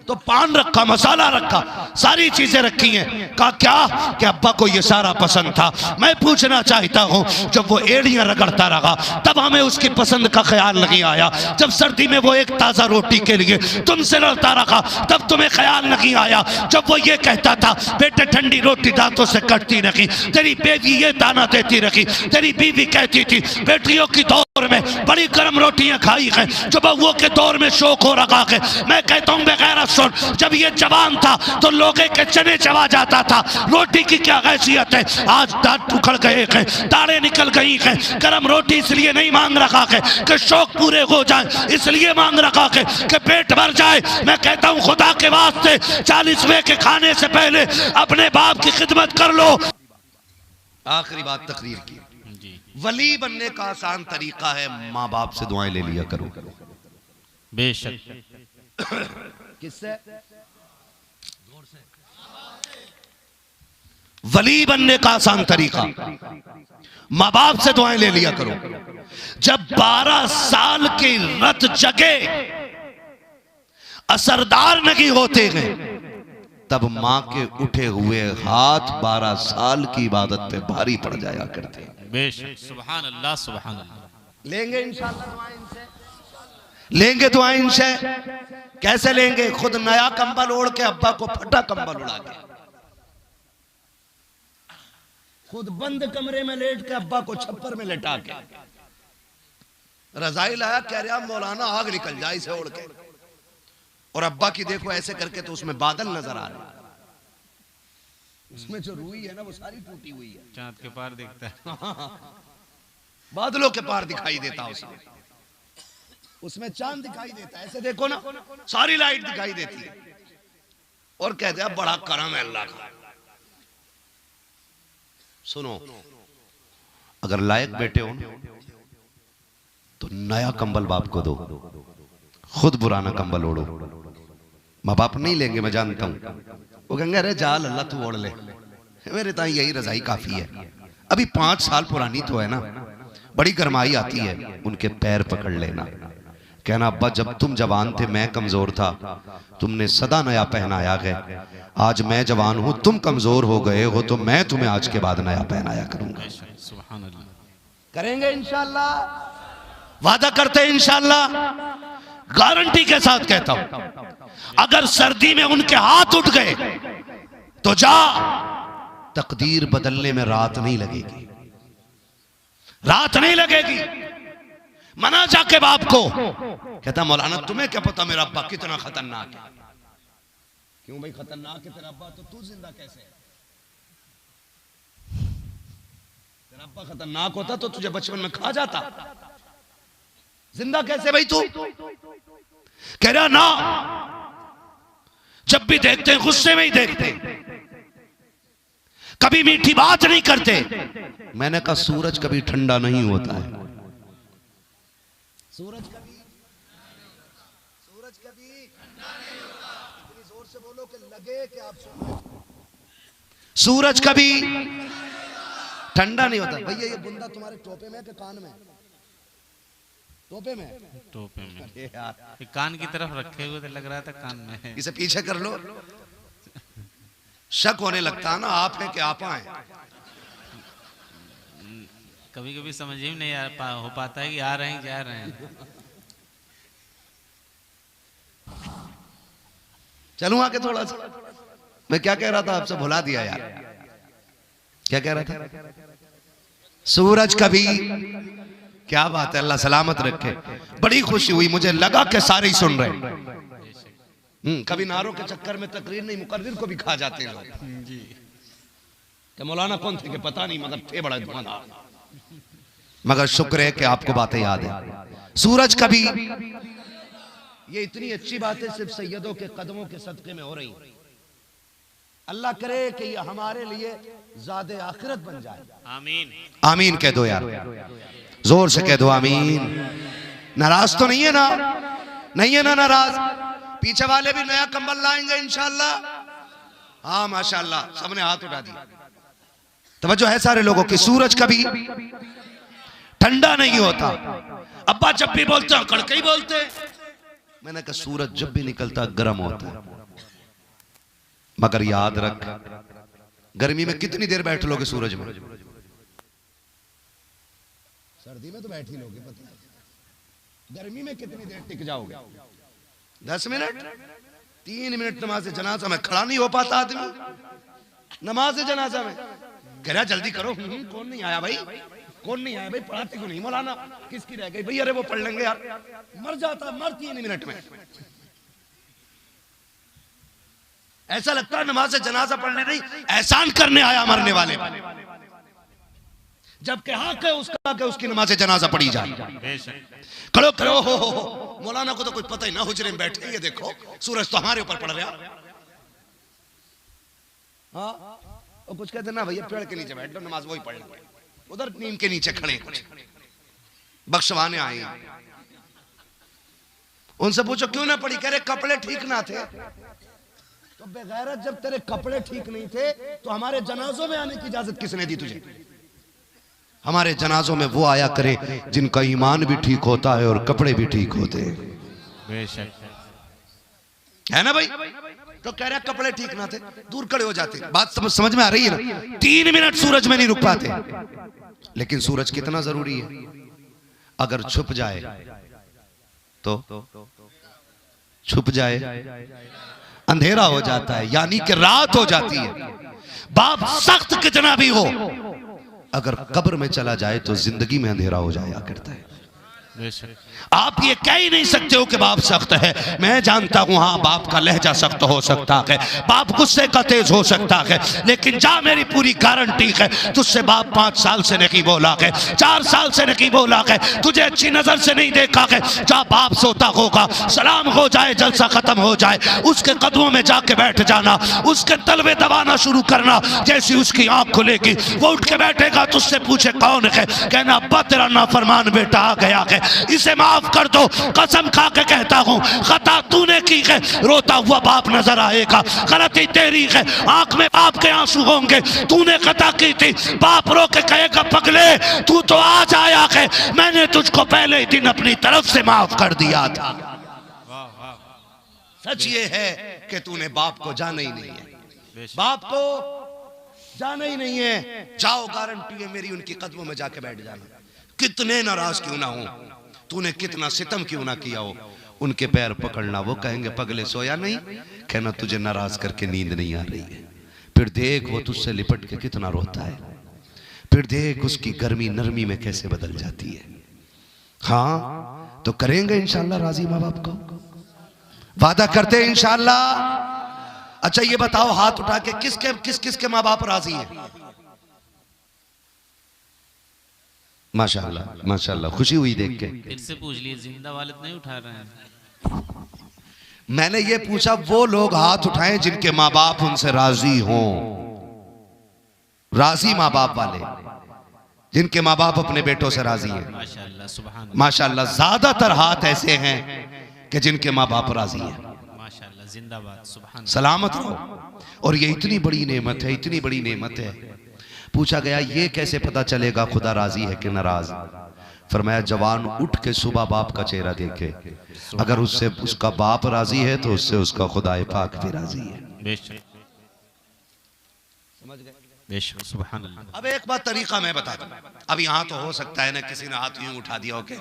तो पान रखा, मसाला रखा, सारी चीजें रखी हैं। कहा क्या कि अब्बा को ये सारा पसंद था। मैं पूछना चाहता हूँ, जब वो एड़ियां रगड़ता रहा तब हमें उसकी पसंद का ख्याल नहीं आया? जब सर्दी में वो एक ताजा रोटी के लिए तुमसे लड़ता रहा तब तुम्हें ख्याल नहीं आया? जब वो ये कहता था बेटे ठंडी रोटी दांतों से कटती रही, तेरी बेबी ये ताना देती रही, तेरी बीवी कहती थी बेटियों की दौर में बड़ी गर्म रोटियां खाई हैं, जो बहुओं के दौर में शौक हो रखा है। मैं कहता हूँ बेगैरत सुन, जब ये जवान था तो लोगे के चने चबा जाता था, रोटी की क्या हैसियत है? आज दांत उखड़ गए हैं, दाढ़ें निकल गई हैं। गर्म रोटी इसलिए नहीं मांग रखा है कि शौक पूरे हो जाए, इसलिए मांग रखा है कि पेट भर जाए। मैं कहता हूँ खुदा के वास्ते 40वें के खाने से पहले अपने बाप की खिदमत कर लो। आखिरी बात तकरीर की, वली बनने का आसान तरीका है माँ बाप से दुआएं ले लिया करो। बेशक। किससे? वली बनने का आसान तरीका माँ बाप से दुआएं ले लिया करो। जब 12 साल की रत जगे असरदार नहीं होते हैं तब माँ के उठे हुए हाथ 12 साल की इबादत पे भारी पड़ जाया करते हैं। बेशक। सुभान अल्लाह, सुभान अल्लाह। लेंगे इंशाअल्लाह दुआएं इनसे, लेंगे दुआएं इनसे। कैसे लेंगे? खुद नया कंबल ओढ़ के अब्बा को फटा कंबल उड़ा के, खुद बंद कमरे में लेट के अब्बा को छप्पर में लेटा के, रजाई लाया कह रहा मौलाना आग निकल जाए इसे ओढ़ के, और अब्बा की देखो ऐसे करके तो उसमें बादल नजर आ रहे हैं, उसमें जो रूई है ना वो सारी टूटी हुई है, चांद के पार दिखता है। बादलों के पार दिखाई देता उसमें, उसमें चांद दिखाई देता है। ऐसे देखो ना सारी लाइट दिखाई देती है, और कहते हैं बड़ा करम है अल्लाह का। सुनो, अगर लायक बेटे हो तो नया कंबल बाप को दो, खुद पुराना कंबल ओढ़ो। माँ बाप नहीं लेंगे, मैं जानता हूं, वो कहेंगे अरे जा अल्लाह तू ओढ़ ले, मेरे ताई यही रजाई काफी है। अभी 5 साल पुरानी तो है ना, बड़ी गरमाई आती है, उनके पैर पकड़ लेना, कहना अब्बा जब तुम जवान थे मैं कमजोर था, तुमने सदा नया पहनाया है, आज मैं जवान हूं तुम कमजोर हो गए हो, तो मैं तुम्हें आज के बाद नया पहनाया करूंगा। सुभान अल्लाह। करेंगे इंशाअल्लाह, वादा करते हैं इंशाअल्लाह, गारंटी के साथ कहता हूं। अगर सर्दी में उनके हाथ उठ गए तो जा, तकदीर बदलने में रात नहीं लगेगी, रात नहीं लगेगी। मना जाके बाप को, कहता मौलाना तुम्हें क्या पता मेरा अब्बा कितना खतरनाक है। क्यों भाई खतरनाक है तेरा अब्बा, तो तू जिंदा कैसे है? तेरा अब्बा खतरनाक होता तो तुझे बचपन में खा जाता, जिंदा कैसे भाई तू? कह रहा ना, जब भी देखते हैं गुस्से में ही देखते हैं, कभी मीठी बात नहीं करते। मैंने कहा सूरज कभी ठंडा नहीं होता है, सूरज कभी ठंडा नहीं होता। इतनी जोर से बोलो कि लगे कि आप सुन रहे हो। सूरज कभी ठंडा नहीं होता। भैया ये बुंदा तुम्हारे टोपे में कि कान में? टोपे में, टोपे में। अरे यार कान की तरफ रखे हुए तो लग रहा था कान में है। इसे पीछे कर लो, शक होने लगता है ना आप है कि आपा है। कभी कभी समझ ही नहीं हो पाता है कि आ रहे हैं जा रहे हैं। चलूं आगे थोड़ा सा, मैं क्या कह रहा था आपसे भुला दिया यार, क्या कह रहा था? सूरज कभी, क्या बात है, अल्लाह सलामत रखे। बड़ी खुशी हुई, मुझे लगा कि सारे ही सुन रहे। कभी नारों के चक्कर में तकरीर नहीं, मुकर्रिर को भी खा जाते हैं लोग जी। कि मौलाना कौन थे कि पता नहीं, मगर थे बड़ा धुआंधार। मगर शुक्र है कि आपको बातें याद है। सूरज कभी, ये इतनी अच्छी बातें सिर्फ सैयदों के कदमों के सदके में हो रही। अल्लाह करे कि ये हमारे लिए ज़ादे आखिरत बन जाए। आमीन, आमीन कह दो यार, जोर से कह दो आमीन। नाराज तो नहीं है ना? नहीं है ना नाराज? पीछे वाले भी नया कंबल लाएंगे इंशाअल्लाह। हाँ माशाअल्लाह, सबने हाथ उठा दिया। तवज्जो है सारे लोगों की। सूरज कभी ठंडा नहीं होता। अब्बा जब भी बोलते हैं कड़के ही बोलते, मैंने कहा सूरज जब भी निकलता गर्म होता है, मगर याद रख गर्मी में कितनी देर बैठ लोगे सूरज में? सर्दी में तो बैठ ही लोगे, पता है। गर्मी में कितनी देर टिक जाओगे? 10 मिनट, 3 मिनट नमाज जनाजा में खड़ा नहीं हो पाता आदमी। नमाज जनाजा में कह रहा जल्दी करो। कौन नहीं आया भाई, कौन नहीं आया भाई? पढ़ाते क्यों नहीं मौलाना? किसकी रह गई भाई? अरे वो पढ़ लेंगे यार। मर जाता, मर 3 मिनट में। ऐसा लगता है नमाज जनाजा पढ़ने नहीं, एहसान करने आया मरने वाले। जबकि हक है उसका कि उसकी नमाज जनाजा पढ़ी जाए। खड़ो करो हो मौलाना को तो कुछ पता ही ना, हुजरे में बैठे, ये देखो सूरज तो हमारे ऊपर पड़ रहा। हाँ वो कुछ कहते ना भैया पेड़ के नीचे बैठ लो, नमाज वही पढ़ लो। उधर नीम के नीचे खड़े कुछ बख्शवाने आए, उनसे पूछो क्यों ना पढ़ी? कह रहे कपड़े ठीक ना थे। तो बेगैरत, जब तेरे कपड़े ठीक नहीं थे तो हमारे जनाजों में आने की इजाजत किसने दी तुझे? हमारे जनाजों में वो आया करे जिनका ईमान भी ठीक होता है और कपड़े भी ठीक होते हैं। बेशक है ना भाई? तो कह रहा कपड़े ठीक ना थे, दूर खड़े हो जाते। बात समझ में आ रही है ना? 3 मिनट सूरज में नहीं रुक पाते। लेकिन सूरज कितना जरूरी है, अगर छुप जाए तो छुप जाए अंधेरा हो जाता है, यानी कि रात हो जाती है। बाप सख्त कितना भी हो, अगर कब्र में चला जाए तो जिंदगी में अंधेरा हो जाया करता है। आप ये कह ही नहीं सकते हो कि बाप सख्त है। मैं जानता हूं हाँ बाप का लहजा सख्त हो सकता है, बाप गुस्से का तेज हो सकता है, लेकिन जा मेरी पूरी गारंटी है तुझसे बाप 5 साल से नहीं बोला है, 4 साल से नहीं बोला है, तुझे अच्छी नजर से नहीं देखा है। जा बाप सोता होगा, सलाम हो जाए, जलसा खत्म हो जाए, उसके कदमों में जाके बैठ जाना, उसके तलवे दबाना शुरू करना। जैसी उसकी आंख खुलेगी वो उठ के बैठेगा, तुझसे पूछे कौन है, कहना अब्बा तेरा नाफरमान बेटा आ गया है, इसे माफ कर दो। कसम खा के कहता हूं खता तूने की है, रोता हुआ बाप नजर आएगा, गलती तेरी है, आंख में बाप के आंसू होंगे, तूने खता की थी। बाप रो के कहेगा पगले तू तो आज आया है, मैंने तुझको पहले ही दिन अपनी तरफ से माफ कर दिया था। सच ये है कि तूने बाप को जाना ही नहीं है, बाप को जाना ही नहीं है। जाओ गारंटी है मेरी, उनकी कदमों में जाके बैठ जाना, कितने नाराज क्यों ना हो, तूने कितना सितम क्यों ना किया हो, उनके पैर पकड़ना। वो कहेंगे पगले सोया नहीं, कहना तुझे नाराज करके नींद नहीं आ रही है। फिर देख वो तुझसे लिपट के कितना रोता है, फिर देख उसकी गर्मी नरमी में कैसे बदल जाती है। हाँ तो करेंगे इंशाल्लाह राजी माँ बाप को, वादा करते हैं इंशाल्लाह। अच्छा ये बताओ हाथ उठा के किस किस के माँ बाप राजी है? माशाल्लाह माशाल्लाह, खुशी हुई देख के। फिर से पूछ लिए, जिंदा वाले तो नहीं उठा रहे हैं। मैंने ये पूछा वो लोग हाथ उठाएं जिनके माँ बाप उनसे राजी हों, राजी माँ बाप वाले, जिनके माँ बाप अपने बेटों से राजी हैं। माशाल्लाह सुभान अल्लाह। माशाल्लाह ज्यादातर हाथ ऐसे हैं कि जिनके माँ बाप राजी हैं। माशाल्लाह जिंदाबाद सुभान। सलामत रहो। और ये इतनी बड़ी नेमत है, इतनी बड़ी नेमत है। पूछा गया ये कैसे पता चलेगा खुदा राजी है कि नाराज? फरमाया जवान उठ के सुबह बाप का चेहरा देखे, अगर उससे उसका बाप राजी है तो उससे उसका खुदा पाक भी राजी है। बेशक समझ गए? बेशक सुभान अल्लाह। अब एक बात तरीका मैं बता दूं, अब यहाँ तो हो सकता है ना किसी ने हाथ यूं उठा दिया हो कि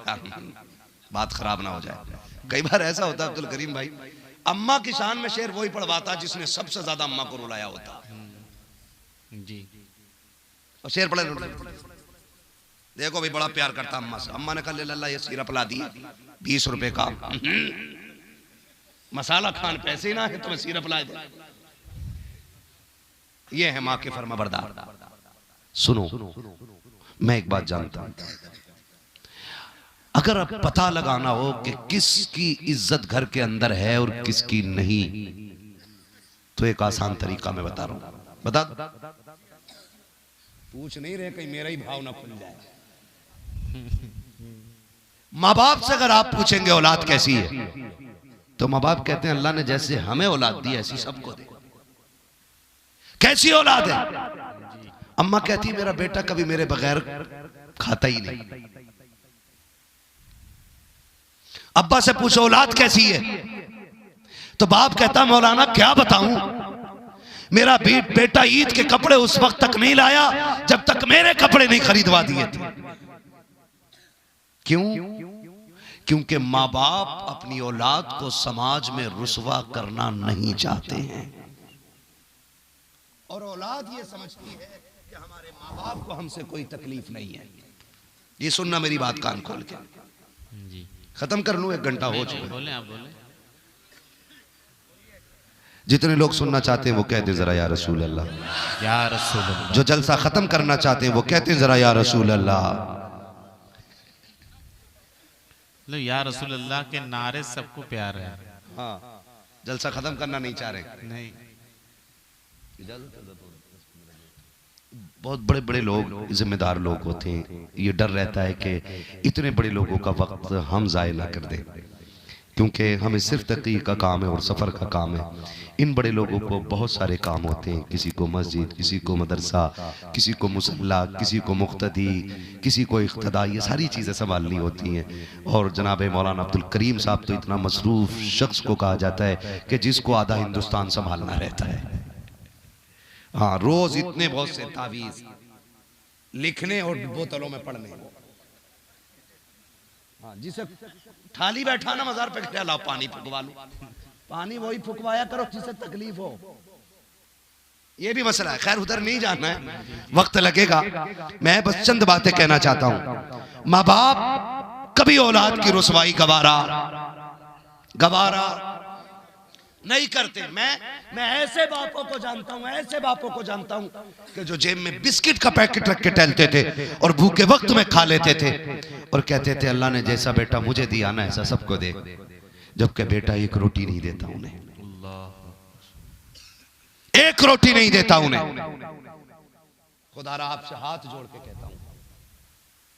बात खराब ना हो जाए। कई बार ऐसा होता है अब्दुल करीम भाई, अम्मा की शान में शेर वही पढ़वाता जिसने सबसे ज्यादा अम्मा को रुलाया होता जी। और शेर पढ़े, देखो भाई बड़ा प्यार करता अम्मा से। अम्मा ने कहा ले लल्ला ये सिरप ला दिया 20 रुपए का, मसाला खान पैसे ही ना है तुम्हें सिरप ला दे। ये है माँ के फर्मा बरदार। सुनो मैं एक बात जानता हूं, अगर अब पता लगाना हो कि किसकी इज्जत घर के अंदर है और किसकी नहीं, तो एक आसान तरीका मैं बता रहा हूं। बता पूछ नहीं रहे कहीं मेरा ही भाव ना खुल जाए। माँ बाप से अगर आप पूछेंगे औलाद कैसी है, तो माँ बाप कहते हैं अल्लाह ने जैसे हमें औलाद दी ऐसी सबको दे। कैसी औलाद है? अम्मा कहती है मेरा बेटा कभी मेरे बगैर खाता ही नहीं। अब्बा से पूछो औलाद कैसी है, तो बाप कहता मौलाना क्या बताऊं, मेरा बेटा ईद के कपड़े उस वक्त तक नहीं लाया जब तक मेरे कपड़े नहीं खरीदवा दिए थे। क्यों? क्योंकि माँ बाप अपनी औलाद को समाज में रुसवा करना नहीं चाहते हैं, और औलाद ये समझती है कि हमारे माँ बाप को हमसे कोई तकलीफ नहीं है। ये सुनना मेरी बात कान खोल के। जी खत्म कर लूं, 1 घंटा हो चुका। बोले आप बोले। जितने लोग सुनना चाहते हैं वो कहते हैं जरा या रसूल अल्लाह, या रसूल अल्लाह। जो जलसा खत्म करना चाहते हैं वो कहते हैं जरा या रसूल अल्लाह। लो या रसूल अल्लाह के नारे सबको प्यार है। हाँ, जलसा खत्म करना नहीं चाह रहे। नहीं, बहुत बड़े बड़े लोग, जिम्मेदार लोग होते हैं, ये डर रहता है कि इतने बड़े लोगों का वक्त हम जाय ना कर दें, क्योंकि हमें सिर्फ तक़ीक़ का काम है और सफ़र का काम है। इन बड़े लोगों को बहुत सारे काम होते हैं, किसी को मस्जिद, किसी को मदरसा, किसी को मुसल्ला, किसी को मुक्तदी, किसी को इक़्तिदा, ये सारी चीज़ें संभालनी होती हैं। और जनाब मौलाना अब्दुल करीम साहब तो इतना मसरूफ़ शख्स को कहा जाता है कि जिसको आधा हिंदुस्तान संभालना रहता है। हाँ, रोज इतने बहुत से तावीज़ लिखने और बोतलों में पढ़ने। हाँ, जिसे थाली बैठा ना मजार पे खड़ा, लाओ पानी फुकवा लो, पानी वही फुकवाया करो जिसे तकलीफ हो। ये भी मसला है, खैर उधर नहीं जाना है, वक्त लगेगा। मैं बस चंद बातें कहना चाहता हूं। माँ बाप कभी औलाद की रुसवाई गवारा नहीं करते। मैं ऐसे बापों को जानता हूं, ऐसे बापों को जानता हूं कि जो जेब में बिस्किट का पैकेट रख के टहलते थे और भूखे वक्त में खा लेते थे और कहते थे अल्लाह ने जैसा बेटा मुझे दिया ना ऐसा सबको दे, जबकि बेटा 1 रोटी नहीं देता उन्हें, 1 रोटी नहीं देता उन्हें। खुदारा आपसे हाथ जोड़ के कहता हूं,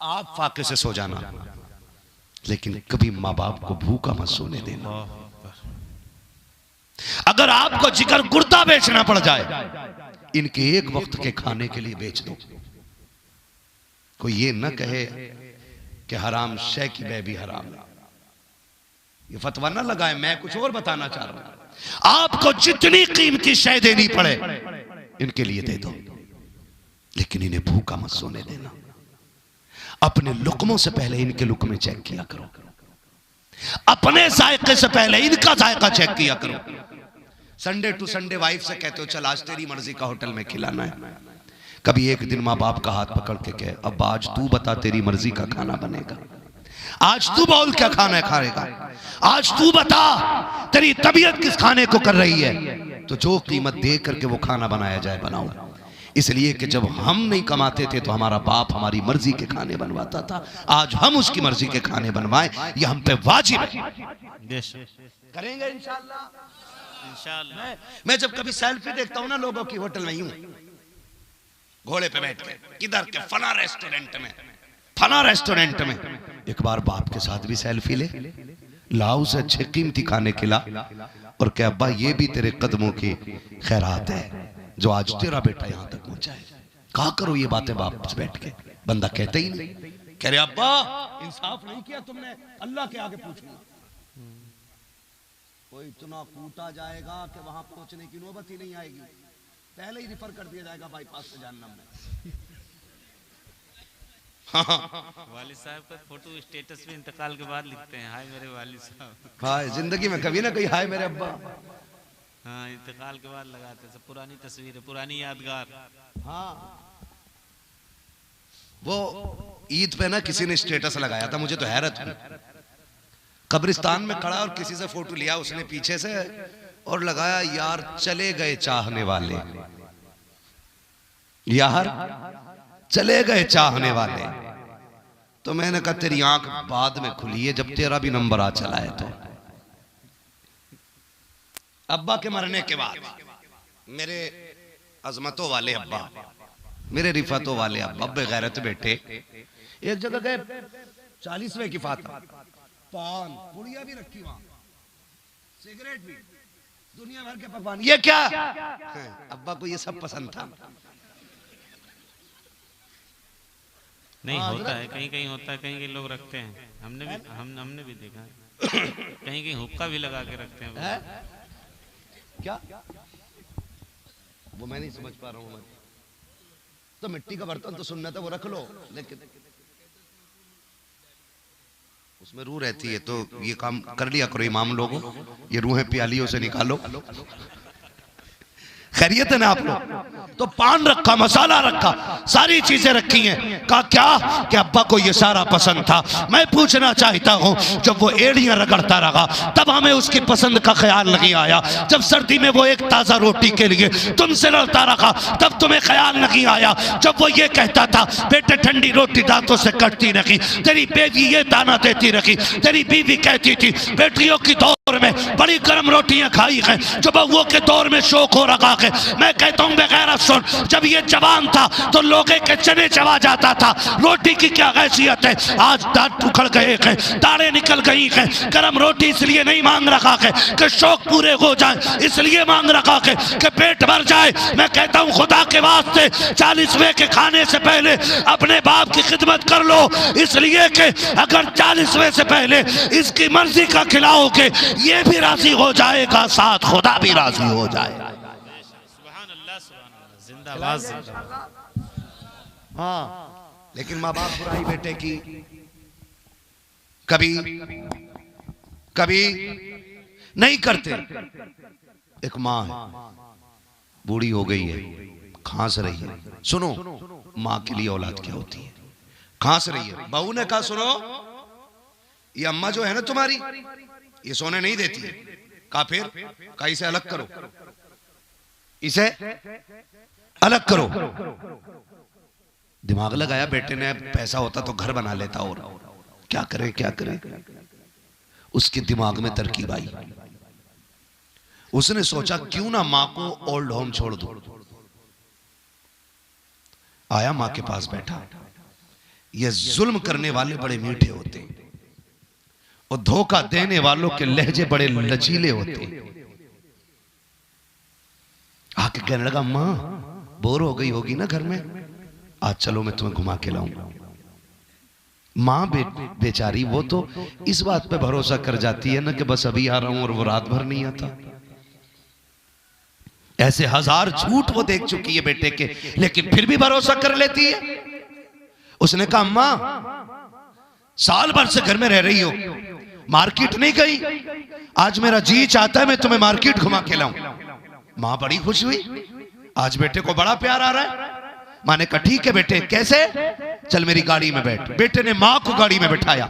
आप फाके से सो जाना, लेकिन कभी माँ बाप को भूखा मत सोने देना। अगर आपको जिगर गुर्दा बेचना पड़ जाए, इनके 1 वक्त के खाने के लिए बेच दो। कोई ये न कहे कि हराम शय की बै भी हराम, ये फतवा ना लगाए, मैं कुछ और बताना चाह रहा हूं। आपको जितनी कीमती शय देनी पड़े इनके लिए दे दो, लेकिन इन्हें भूखा मत सोने देना। अपने लुकमों से पहले इनके लुकमे चेक किया करो, अपने जायके से पहले इनका जायका चेक किया करो। संडे टू संडे वाइफ से कहते हो चल आज तेरी मर्जी का होटल में खिलाना है, कभी एक दिन माँ बाप का हाथ पकड़ के कहे अब आज तू बता तेरी मर्जी का खाना बनेगा, आज तू बोल क्या खाना खाएगा, आज तू बता तेरी तबीयत किस खाने को कर रही है, तो जो कीमत दे करके वो खाना बनाया जाए बनाओ। इसलिए कि जब हम नहीं कमाते थे तो हमारा बाप हमारी मर्जी के खाने बनवाता था, आज हम उसकी मर्जी के खाने बनवाएं, ये हम पे वाजिब है। करेंगे इंशाअल्लाह। मैं जब कभी सेल्फी देखता हूं ना लोगों की होटल में, यूं घोड़े पे बैठ के किधर के फला रेस्टोरेंट में, एक बार बाप के साथ भी सेल्फी ले, लाओ उसे अच्छे कीमती खाने खिला और क्या अब्बा ये भी तेरे कदमों की खैरात है जो आज तेरा बेटा यहां तक पहुंचा है। कहा करो ये बातें बाप से बैठ के, बंदा कहते ही नहीं, कह रहे अब्बा इंसाफ नहीं किया तुमने, अल्लाह के आगे पूछूंगा। कोई इतना कूटा जाएगा कि वहां पहुंचने की नौबत ही नहीं आएगी, पहले ही रिफर कर दिया जाएगा बाईपास से जहन्नम में। वालिद साहब का फोटो स्टेटस में इंतकाल के बाद लिखते हैं हाय मेरे वालिद साहब। हाय जिंदगी में कभी ना कहीं हाय मेरे अब्बा। हाँ, इंतकाल के बाद लगाते सब पुरानी तस्वीरें, पुरानी यादगार। हाँ, वो ईद पे ना किसी ने स्टेटस लगाया था, मुझे तो हैरत हुई, कब्रिस्तान में खड़ा और किसी से फोटो लिया उसने पीछे से और लगाया यार चले गए चाहने वाले, यार चले गए चाहने वाले। तो मैंने कहा तेरी आंख बाद में खुली है जब तेरा भी नंबर आ चला है। तो अब्बा के मरने के बाद मेरे अजमतों वाले अब्बा, मेरे रिफतों वाले अब्बा बेगैरत बेटे एक जगह गए, 40वें की फातह, पान पुड़िया भी रखी वहां, सिगरेट भी, दुनिया भर के पकवान, ये क्या? अब्बा को ये सब पसंद था। नहीं होता है, कहीं कहीं होता है, कहीं कहीं लोग रखते हैं, हमने भी देखा है। कहीं कहीं हुक्का भी लगा के रखते हैं वो। है? क्या वो मैं नहीं समझ पा रहा हूँ। मैं तो मिट्टी का बर्तन तो सुन्नत है, वो रख लो, लेकिन उसमें रूह रहती है, तो ये काम कर लिया करो इमाम लोगों, ये रूहें प्यालियों से निकालो। खैरियत है ना आप लोग? तो पान रखा, मसाला रखा, सारी चीजें रखी हैं। कहा क्या कि अब्बा को ये सारा पसंद था। मैं पूछना चाहता हूँ, जब वो एड़ियां रगड़ता रहा तब हमें उसकी पसंद का ख्याल नहीं आया? जब सर्दी में वो एक ताजा रोटी के लिए तुमसे लड़ता रहा तब तुम्हें ख्याल नहीं आया? जब वो ये कहता था बेटे ठंडी रोटी दांतों से कटती रही, तेरी बेबी ये ताना देती रही, तेरी बीवी कहती थी बेटियों की दौर में बड़ी गर्म रोटियां खाई हैं, जो बहुओं के दौर में शौक हो रखा है। मैं कहता हूं बेगैरत सुन, जब ये जवान था तो लोगे के चने चबा जाता था, रोटी की क्या हैसियत है? आज दांत उखड़ गए हैं, दाढ़ें निकल गई हैं। गर्म रोटी इसलिए नहीं मांग रखा है कि शौक पूरे हो जाए, इसलिए मांग रखा है कि पेट भर जाए। मैं कहता हूं खुदा के वास्ते 40वें के खाने से पहले अपने बाप की खिदमत कर लो, इसलिए कि अगर 40वें से पहले इसकी मर्जी का खिलाओगे ये भी राजी हो जाएगा, साथ खुदा भी राजी हो जाएगा। जिंदाबाद जिंदाबाद। हाँ, लेकिन माँ बाप बुराई बेटे की कभी कभी नहीं करते। एक माँ है, बूढ़ी हो गई है, खांस रही है। सुनो माँ के लिए औलाद क्या होती है, खांस रही है। बहू ने कहा सुनो ये अम्मा जो है ना तुम्हारी, ये सोने नहीं देती है। कहा फिर? कहा इसे अलग करो, इसे अलग करो। दिमाग लगाया बेटे ने, पैसा होता तो घर बना लेता, और क्या करे क्या करे। उसके दिमाग में तरकीब आई, उसने सोचा क्यों ना मां को ओल्ड होम छोड़ दो। आया मां के पास बैठा। ये जुल्म करने वाले बड़े मीठे होते हैं और धोखा देने वालों के लहजे बड़े लचीले होते हैं। आके कहने लगा मां बोर हो गई होगी ना घर में, आज चलो मैं तुम्हें घुमा के लाऊंगा। मां बेचारी वो तो इस बात पे भरोसा कर जाती है ना कि बस अभी आ रहा हूं, और वो रात भर नहीं आता। ऐसे हजार झूठ वो देख चुकी है बेटे के, लेकिन फिर भी भरोसा कर लेती है। उसने कहा अम्मा साल भर से घर में रह रही हो, मार्केट नहीं गई, आज मेरा जी चाहता है मैं तुम्हें मार्केट घुमा के लाऊं। मां बड़ी खुश हुई, आज बेटे को बड़ा प्यार आ रहा है। मां ने कहा ठीक है बेटे, कैसे? चल मेरी गाड़ी में बैठ। बेटे ने मां को गाड़ी में बिठाया।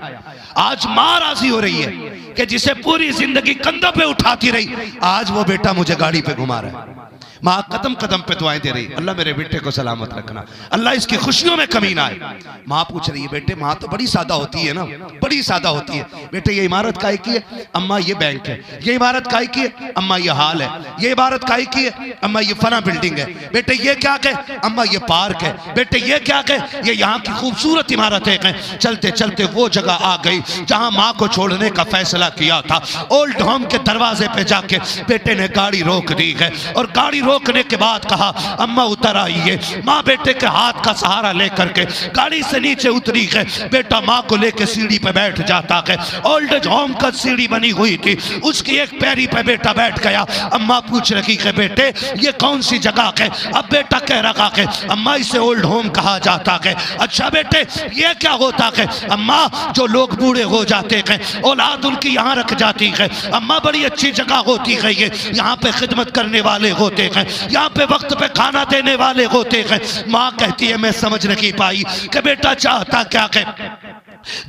आज मां राजी हो रही है कि जिसे पूरी जिंदगी कंधों पे उठाती रही, आज वो बेटा मुझे गाड़ी पे घुमा रहा है। मां कदम कदम पे दुआएं दे रही, अल्लाह मेरे बेटे को सलामत रखना, अल्लाह इसकी खुशियों में कमी ना आए। मां पूछ रही है बेटे, मां तो बड़ी सादा होती है ना, बड़ी सादा होती है। बेटे ये इमारत काहे की है? अम्मा ये बैंक है। ये इमारत काहे की है? अम्मा ये हाल है। ये इमारत काहे की है? अम्मा ये फला बिल्डिंग है। बेटे ये क्या है? अम्मा ये पार्क है। बेटे ये क्या है? ये यहाँ की खूबसूरत इमारतें हैं। चलते चलते वो जगह आ गई जहां मां को छोड़ने का फैसला किया था। ओल्ड होम के दरवाजे पे जाके बेटे ने गाड़ी रोक दी है, और गाड़ी रोकने के बाद कहा अम्मा उतर आइए। माँ बेटे के हाथ का सहारा लेकर के गाड़ी से नीचे उतरी है। बेटा माँ को लेकर सीढ़ी पे बैठ जाता है। ओल्ड एज होम का सीढ़ी बनी हुई थी, उसकी एक पैरी पे बेटा बैठ गया। अम्मा पूछ रही है बेटे ये कौन सी जगह है? अब बेटा कह रहा है अम्मा इसे ओल्ड होम कहा जाता है। अच्छा बेटे ये क्या होता है? अम्मा जो लोग बूढ़े हो जाते हैं औलाद उनकी यहाँ रख जाती है। अम्मा बड़ी अच्छी जगह होती है ये, यहाँ पे खिदमत करने वाले होते हैं, यहाँ पे वक्त पे खाना देने वाले होते हैं। माँ कहती है मैं समझ नहीं पाई कि बेटा चाहता क्या है।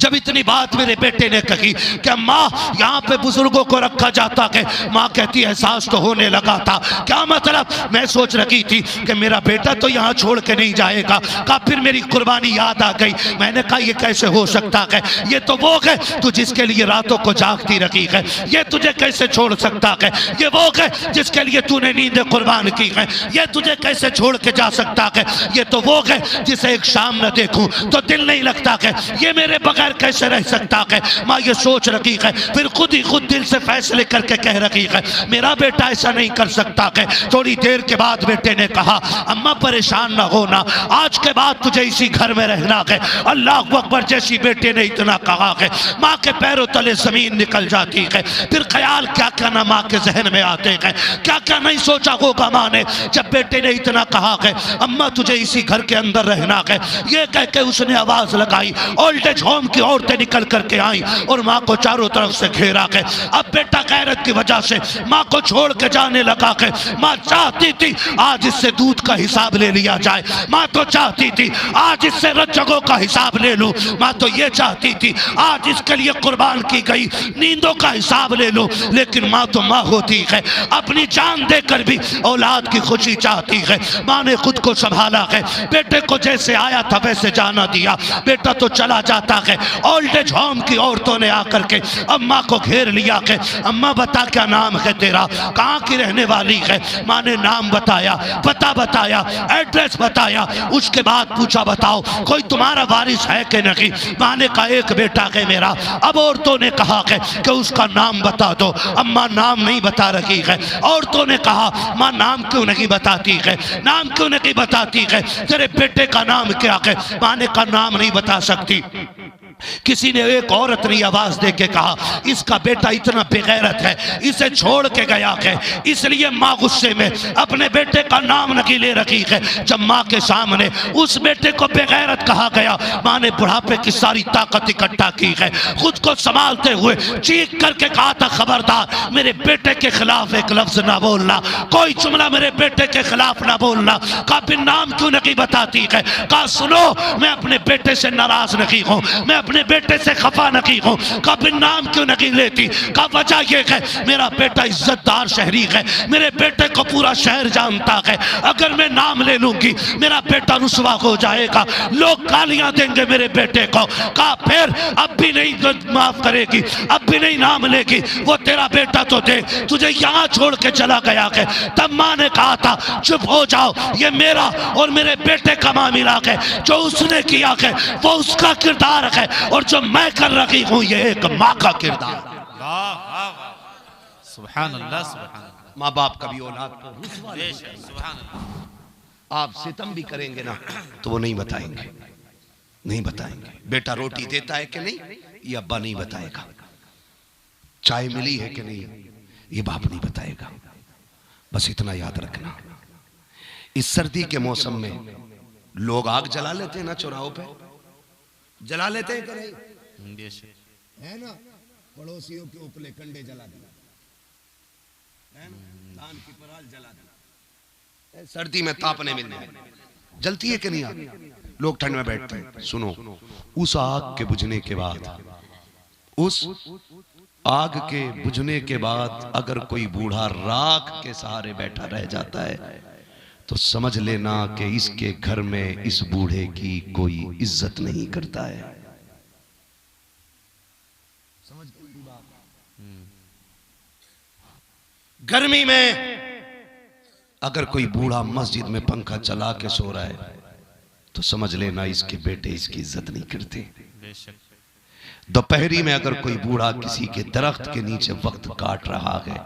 जब इतनी बात मेरे बेटे ने कही कि माँ यहाँ पे बुजुर्गों को रखा जाता है, माँ कहती है एहसास तो होने लगा था। क्या मतलब? मैं सोच रही थी कि मेरा बेटा तो यहाँ छोड़ के नहीं जाएगा। कहा फिर मेरी कुर्बानी याद आ गई। मैंने कहा ये कैसे हो सकता है? ये तो वो है तू जिसके लिए रातों को जागती रखी है, ये तुझे कैसे छोड़ सकता है? ये वो है जिसके लिए तूने नींदें कुर्बान की है, ये तुझे कैसे छोड़ के जा सकता है? ये तो वो है जिसे एक शाम न देखूं तो दिल नहीं लगता है। ये मेरे बगैर कैसे रह सकता है। माँ ये सोच रखी है, फिर खुद ही खुद दिल से फैसले करके कह रखी है मेरा बेटा ऐसा नहीं कर सकता है। थोड़ी देर के बाद बेटे ने कहा अम्मा परेशान ना होना, आज के बाद तुझे इसी घर में रहना है। अल्लाह अकबर। जैसी बेटे ने इतना कहा है माँ के पैरों तले जमीन निकल जाती है। फिर ख्याल क्या क्या ना माँ के जहन में आते हैं, क्या क्या नहीं सोचा होगा माँ ने जब बेटे ने इतना कहा है अम्मा तुझे इसी घर के अंदर रहना है। ये कह के उसने आवाज लगाई, ओल्ड एज होम की औरतें निकल करके आई और माँ को चारों तरफ से घेरा है। अब बेटा गैरत की वजह से माँ को छोड़ के जाने लगा है। माँ चाहती थी आज इससे दूध का हिसाब ले लिया जाए, माँ तो चाहती थी आज इससे रज्जगों का हिसाब ले लूं, माँ तो ये चाहती थी आज इसके लिए कुर्बान की गई नींदों का हिसाब ले लो। लेकिन माँ तो माँ होती है, अपनी जान देकर भी औलाद की खुशी चाहती है। माँ ने खुद को संभाला है, बेटे को जैसे आया था वैसे जाना दिया। बेटा तो चला जाता है। ओल्ड एज होम की औरतों ने आकर के अम्मा को घेर लिया है। अम्मा बता क्या नाम है तेरा, कहाँ की रहने वाली है। माँ ने नाम बताया, पता बताया, एड्रेस बताया। उसके बाद पूछा बताओ कोई तुम्हारा वारिस है कि नहीं। माँ ने कहा एक बेटा है मेरा। अब औरतों ने कहा है कि उसका नाम बता दो। अम्मा नाम नहीं बता रही है। औरतों ने कहा माँ नाम क्यों नहीं बताती है, नाम क्यों नहीं बताती है, तेरे बेटे का नाम क्या है। माँ ने कहा नाम नहीं बता सकती। किसी ने, एक औरत ने आवाज दे के कहा इसका बेटा इतना बेगैरत है, इसे छोड़ के गया है, इसलिए माँ गुस्से में अपने बेटे का नाम नहीं ले रखी है। जब माँ के सामने उस बेटे को बेगैरत कहा गया, माँ ने बुढ़ापे की सारी ताकत इकट्ठा की है। खुद को संभालते हुए चीख करके कहा था खबरदार मेरे बेटे के खिलाफ एक लफ्ज ना बोलना, कोई जुमला मेरे बेटे के खिलाफ ना बोलना। कहा फिर नाम क्यों नहीं बताती है। कहा सुनो मैं अपने बेटे से नाराज नहीं हूँ, मैं अपने बेटे से खफा नहीं हूँ। कभी नाम क्यों नहीं लेती। का वजह यह है मेरा बेटा इज्जतदार शहरी है, मेरे बेटे को पूरा शहर जानता है। अगर मैं नाम ले लूंगी मेरा बेटा रुसवा हो जाएगा, लोग गालियां देंगे मेरे बेटे को। कहा फिर अब भी नहीं माफ करेगी, अब भी नहीं नाम लेगी, वो तेरा बेटा तो देख तुझे यहाँ छोड़ के चला गया है। तब माँ ने कहा था चुप हो जाओ, ये मेरा और मेरे बेटे का मामला है, जो उसने किया है वो उसका किरदार है और जो मैं कर रही हूं ये एक माँ का किरदार। सुभान अल्लाह, सुभान अल्लाह। माँ बाप कभी औलाद को सुभान अल्लाह। आप सितम भी करेंगे ना तो वो नहीं बताएंगे, नहीं बताएंगे। बेटा रोटी देता है कि नहीं ये अब्बा नहीं बताएगा, चाय मिली है कि नहीं ये बाप नहीं बताएगा। बस इतना याद रखना। इस सर्दी के मौसम में लोग आग जला लेते हैं ना, चौराहों पे जला लेते हैं कि नहीं, है ना। पड़ोसियों के उपले कंडे जला दिया, है ना, धान की पराल जला दिया। सर्दी में तापने मिलने जलती है कि नहीं आग, लोग ठंड में बैठते हैं। सुनो, उस आग के बुझने के बाद, उस आग के बुझने के बाद अगर कोई बूढ़ा राख के सहारे बैठा रह जाता है तो समझ लेना कि इसके घर में इस बूढ़े की कोई इज्जत नहीं करता है। समझ गई बात। गर्मी में अगर कोई बूढ़ा मस्जिद में पंखा चला के सो रहा है तो समझ लेना इसके बेटे इसकी इज्जत नहीं करते। दोपहरी में अगर कोई बूढ़ा किसी के दरख्त के नीचे वक्त काट रहा है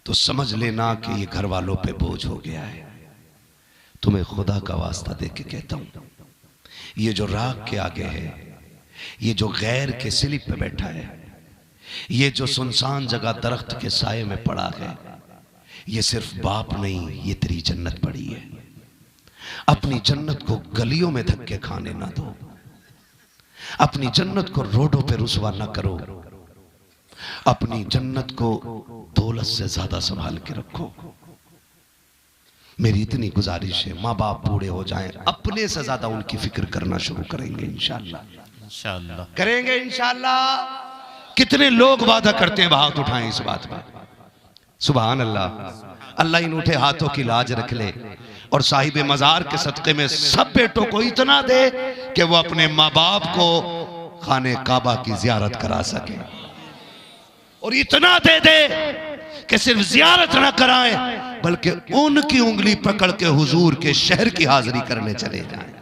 तो समझ लेना कि ये घर वालों पे बोझ हो गया है। तुम्हें खुदा का वास्ता दे के कहता हूं, ये जो राग के आगे है, ये जो गैर के स्लिप पे बैठा है, ये जो सुनसान जगह दरख्त के साये में पड़ा है, ये सिर्फ बाप नहीं, ये तेरी जन्नत पड़ी है। अपनी जन्नत को गलियों में धक्के खाने ना दो, अपनी जन्नत को रोडों पे रुसवा ना करो, अपनी जन्नत को दौलत से ज्यादा संभाल के रखो। मेरी इतनी गुजारिश है, माँ बाप बूढ़े हो जाएं, अपने से ज्यादा उनकी फिक्र करना शुरू करेंगे इंशाअल्लाह। इंशाअल्लाह करेंगे इंशाअल्लाह। कितने लोग वादा करते हैं, हाथ उठाएं इस बात पर। सुभान अल्लाह। अल्लाह इन उठे हाथों की लाज रख ले और साहिब मजार के सदक़े में सब बेटों को इतना दे कि वो अपने माँ बाप को खाने काबा की जियारत करा सके, और इतना दे दे कि सिर्फ जियारत ना कराएं बल्कि उनकी उंगली पकड़ के हुजूर के शहर की हाजिरी करने चले जाएं।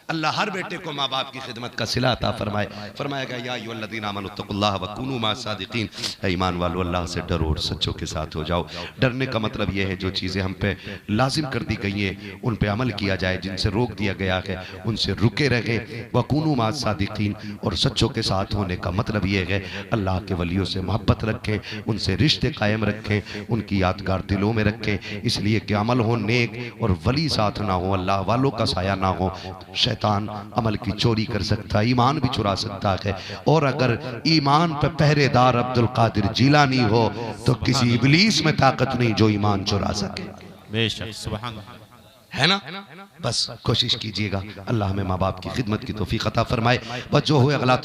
अल्लाह हर बेटे को माँ बाप की खिदमत का सिला अता फरमाए। फरमाएगा या अय्युहल्लज़ीना आमनू तक़ुल्लाह व कूनू मअस सादिक़ीन, ईमान वालों अल्लाह से डरो और सच्चों के साथ हो जाओ। डरने का मतलब यह है जो चीज़ें हम पे लाजिम कर दी गई हैं उन पे अमल किया जाए, जिनसे रोक दिया गया है उनसे रुके रहें। व कूनू मअस सादिक़ीन, और सच्चों के साथ होने का मतलब यह है अल्लाह के वलियों से मोहब्बत रखें, उनसे रिश्ते कायम रखें, उनकी यादगार दिलों में रखें, इसलिए कि अमल हो नेक और वली साथ ना हो, अल्लाह वालों का साया ना हो। शैतान अमल की चोरी कर सकता है, ईमान भी चुरा सकता है, और अगर ईमान पे पहरेदार अब्दुल कादिर जीलानी हो तो किसी इब्लीस में ताकत नहीं जो ईमान चुरा सके। बेशक, सुभान है ना? बस कोशिश कीजिएगा, अल्लाह हमें माँ बाप की खिदमत की तौफीक अता फरमाए। बस जो हुए गलत